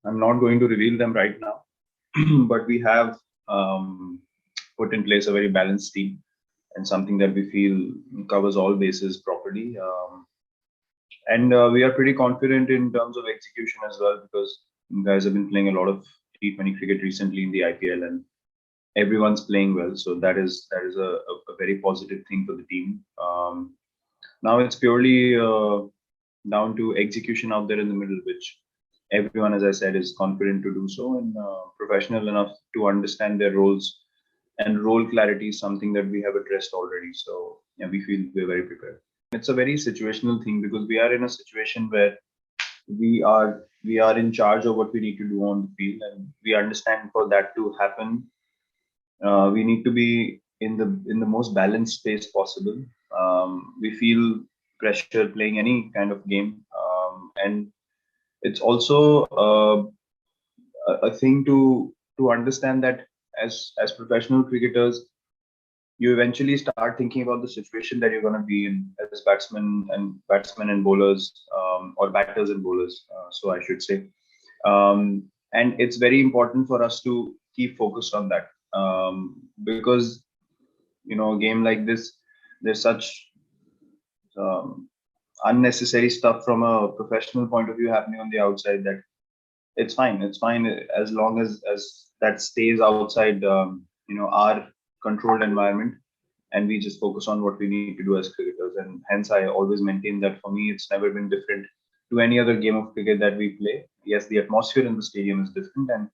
I'm not going to reveal them right now, but we have put in place a very balanced team and something that we feel covers all bases properly. And we are pretty confident in terms of execution as well, because you guys have been playing a lot of T20 cricket recently in the IPL, and everyone's playing well. So that is a very positive thing for the team. Now it's purely down to execution out there in the middle, which everyone, as I said, is confident to do so and professional enough to understand their roles. And role clarity is something that we have addressed already. So yeah, we feel we're very prepared. It's a very situational thing because we are in a situation where we are in charge of what we need to do on the field, and we understand for that to happen, we need to be in the most balanced space possible. We feel pressure playing any kind of game, and it's also a thing to understand that as professional cricketers, you eventually start thinking about the situation that you're going to be in as batsmen and bowlers, or batters and bowlers. So I should say, and it's very important for us to keep focused on that, because a game like this, there's such um, unnecessary stuff from a professional point of view happening on the outside that it's fine as long as that stays outside our controlled environment, and we just focus on what we need to do as cricketers. And hence I always maintain that for me it's never been different to any other game of cricket that we play. Yes, the atmosphere in the stadium is different, and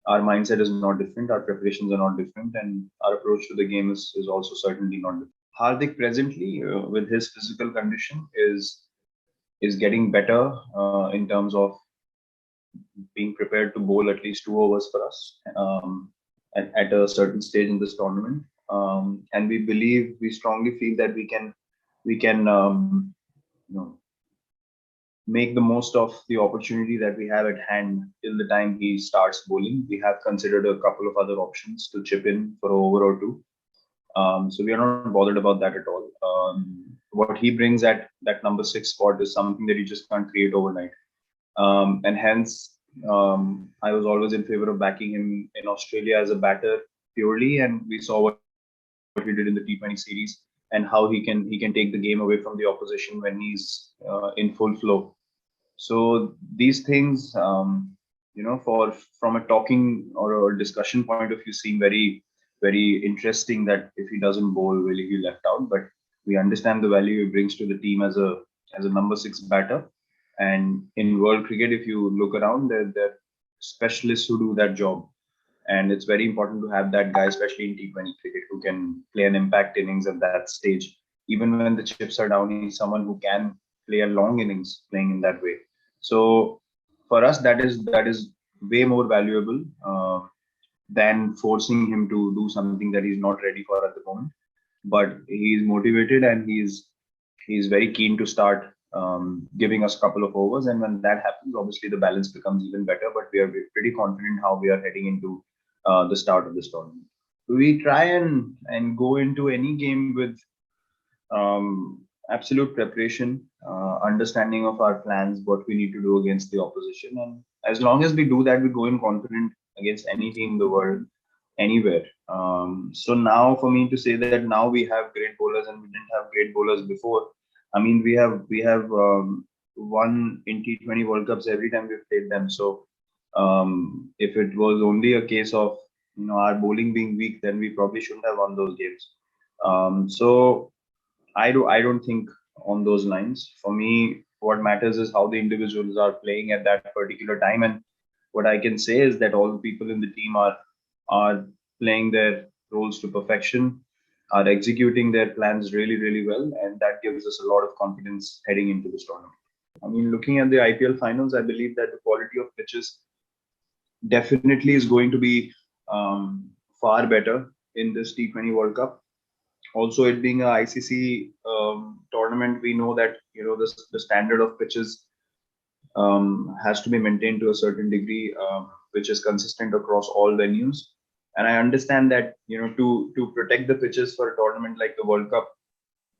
our mindset is not different, our preparations are not different, and our approach to the game is also certainly not different. Hardik presently, with his physical condition, is getting better in terms of being prepared to bowl at least 2 overs for us, at a certain stage in this tournament. And we strongly feel that we can make the most of the opportunity that we have at hand till the time he starts bowling. We have considered a couple of other options to chip in for an over or two. So we are not bothered about that at all. What he brings at that number six spot is something that you just can't create overnight. And hence, I was always in favor of backing him in Australia as a batter purely, and we saw what he did in the T20 series and how he can take the game away from the opposition when he's in full flow. So these things, for from a talking or a discussion point of view, seem very, very interesting. That if he doesn't bowl, will he be left out? But we understand the value he brings to the team as a number six batter. And in world cricket, if you look around, there are specialists who do that job. And it's very important to have that guy, especially in T20 cricket, who can play an impact innings at that stage. Even when the chips are down, he's someone who can play a long innings playing in that way. So for us, that is way more valuable than forcing him to do something that he's not ready for at the moment. But he's motivated, and he's very keen to start giving us a couple of overs. And when that happens, obviously the balance becomes even better. But we are pretty confident how we are heading into the start of this tournament. We try and go into any game with absolute preparation, understanding of our plans, what we need to do against the opposition. And as long as we do that, we go in confident against any team in the world, anywhere. So now for me to say that now we have great bowlers and we didn't have great bowlers before. I mean, we have won in T20 World Cups every time we've played them. So if it was only a case of our bowling being weak, then we probably shouldn't have won those games. So I don't think on those lines. For me, what matters is how the individuals are playing at that particular time. And what I can say is that all the people in the team are playing their roles to perfection, are executing their plans really, really well, and that gives us a lot of confidence heading into this tournament. I mean, looking at the IPL finals, I believe that the quality of pitches definitely is going to be far better in this T20 World Cup. Also, it being a ICC tournament, we know that the standard of pitches has to be maintained to a certain degree, which is consistent across all venues. And I understand that to protect the pitches for a tournament like the World Cup,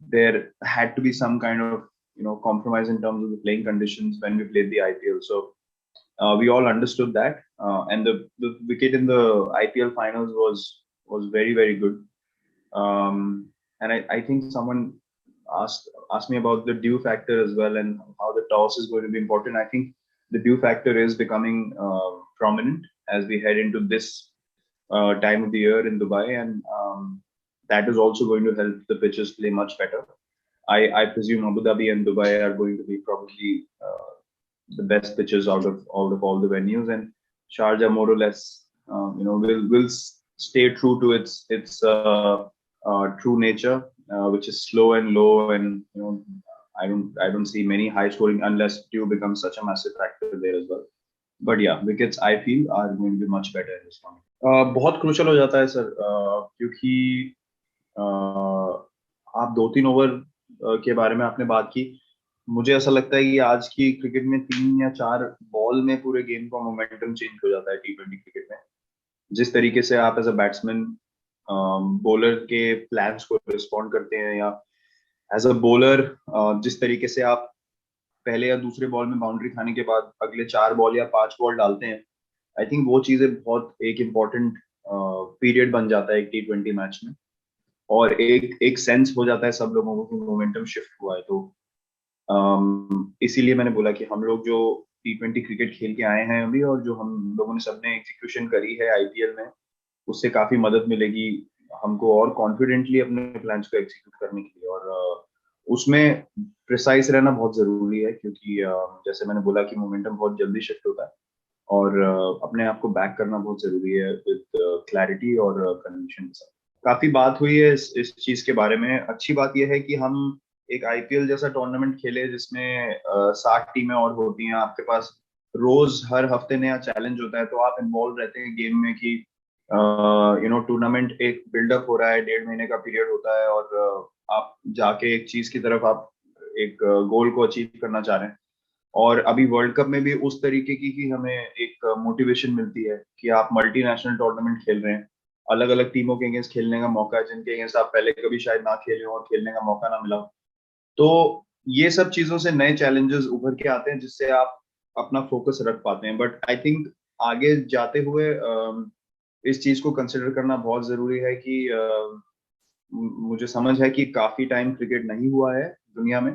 there had to be some kind of compromise in terms of the playing conditions when we played the IPL. So We all understood that, and the wicket in the IPL finals was very very good. And I think someone asked me about the due factor as well and how the toss is going to be important. I think the due factor is becoming prominent as we head into this time of the year in Dubai, and that is also going to help the pitches play much better. I presume Abu Dhabi and Dubai are going to be probably the best pitches out of all the venues, and Sharjah more or less, will stay true to its true nature, which is slow and low, and I don't see many high scoring unless dew becomes such a massive factor there as well. But yeah, wickets I feel are going to be much better in this one. बहुत crucial हो जाता है sir, क्योंकि आप 2-3 over के बारे में आपने बात की. मुझे ऐसा लगता है कि आज की क्रिकेट में 3 या 4 बॉल में पूरे गेम का मोमेंटम चेंज हो जाता है T20 क्रिकेट में. जिस तरीके से आप एज अ बैट्समैन बॉलर के प्लान्स को रिस्पॉन्ड करते हैं, या एज अ बॉलर जिस तरीके से आप पहले या दूसरे बॉल में बाउंड्री खाने के बाद अगले 4 बॉल या 5 बॉल डालते हैं, आई थिंक वो चीजें बहुत एक इम्पोर्टेंट पीरियड बन जाता है एक T20 मैच में, और एक सेंस हो जाता है सब लोगों को कि मोमेंटम शिफ्ट हुआ है. तो इसीलिए मैंने बोला कि हम लोग जो T20 क्रिकेट खेल के आए हैं अभी, और जो हम लोगों ने सबने एग्जीक्यूशन करी है आईपीएल में, उससे काफी मदद मिलेगी हमको और कॉन्फिडेंटली अपने प्लान्स को एग्जीक्यूट करने के लिए. और उसमें प्रिसाइज रहना बहुत जरूरी है, क्योंकि जैसे मैंने बोला कि मोमेंटम बहुत जल्दी शिफ्ट होता है, और अपने आप को बैक करना बहुत जरूरी है विद क्लैरिटी और कन्विक्शन के साथ. काफी बात हुई है इस चीज के बारे में. अच्छी बात यह है कि हम एक आईपीएल जैसा टूर्नामेंट खेले जिसमें 60 टीमें और होती हैं, आपके पास रोज हर हफ्ते नया चैलेंज होता है, तो आप इन्वॉल्व रहते हैं गेम में कि टूर्नामेंट एक बिल्डअप हो रहा है, 1.5 महीने का पीरियड होता है, और आप जाके एक चीज की तरफ आप एक गोल को अचीव करना चाह रहे हैं. और अभी वर्ल्ड कप में भी उस तरीके की हमें एक मोटिवेशन मिलती है कि आप मल्टीनेशनल टूर्नामेंट खेल रहे हैं, अलग अलग टीमों के अगेंस्ट खेलने का मौका है जिनके अगेंस्ट आप पहले कभी शायद ना खेले हो और खेलने का मौका ना मिला हो. तो ये सब चीजों से नए चैलेंजेस उभर के आते हैं जिससे आप अपना फोकस रख पाते हैं. बट आई थिंक आगे जाते हुए इस चीज को कंसिडर करना बहुत जरूरी है कि मुझे समझ है कि काफी टाइम क्रिकेट नहीं हुआ है दुनिया में,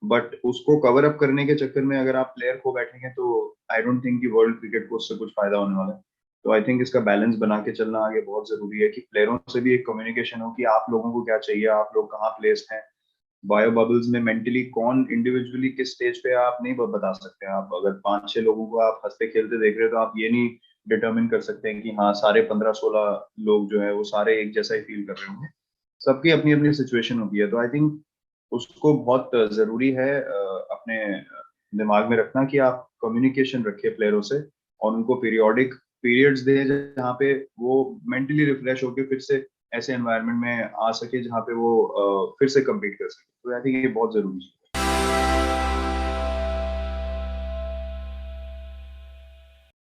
बट उसको कवर अप करने के चक्कर में अगर आप प्लेयर खो बैठेंगे तो आई डोंट थिंक कि वर्ल्ड क्रिकेट को उससे कुछ फायदा होने वाला है. तो आई थिंक इसका बैलेंस बना के चलना आगे बहुत जरूरी है कि प्लेयरों से भी एक कम्युनिकेशन हो कि आप लोगों को क्या चाहिए, आप लोग कहाँ प्लेस्ड हैं बायो बबल्स में, मेंटली कौन इंडिविजुअली किस स्टेज पे आप नहीं बता सकते हैं. आप अगर 5-6 लोगों को आप हंसते खेलते देख रहे हो तो आप ये नहीं डिटर्मिन कर सकते हैं कि हाँ सारे 15-16 लोग जो है वो सारे एक जैसा ही फील कर रहे होंगे. सबकी अपनी अपनी सिचुएशन होती है. तो आई थिंक उसको बहुत जरूरी है अपने दिमाग में रखना कि आप कम्युनिकेशन रखिए प्लेयरों से, और उनको पीरियोडिक पीरियड्स दें जहाँ पे वो मेंटली रिफ्रेश होकर फिर से ऐसे एनवायरनमेंट में आ सके जहाँ पे वो फिर से कम्पीट कर सके. तो आई थिंक ये बहुत जरूरी है.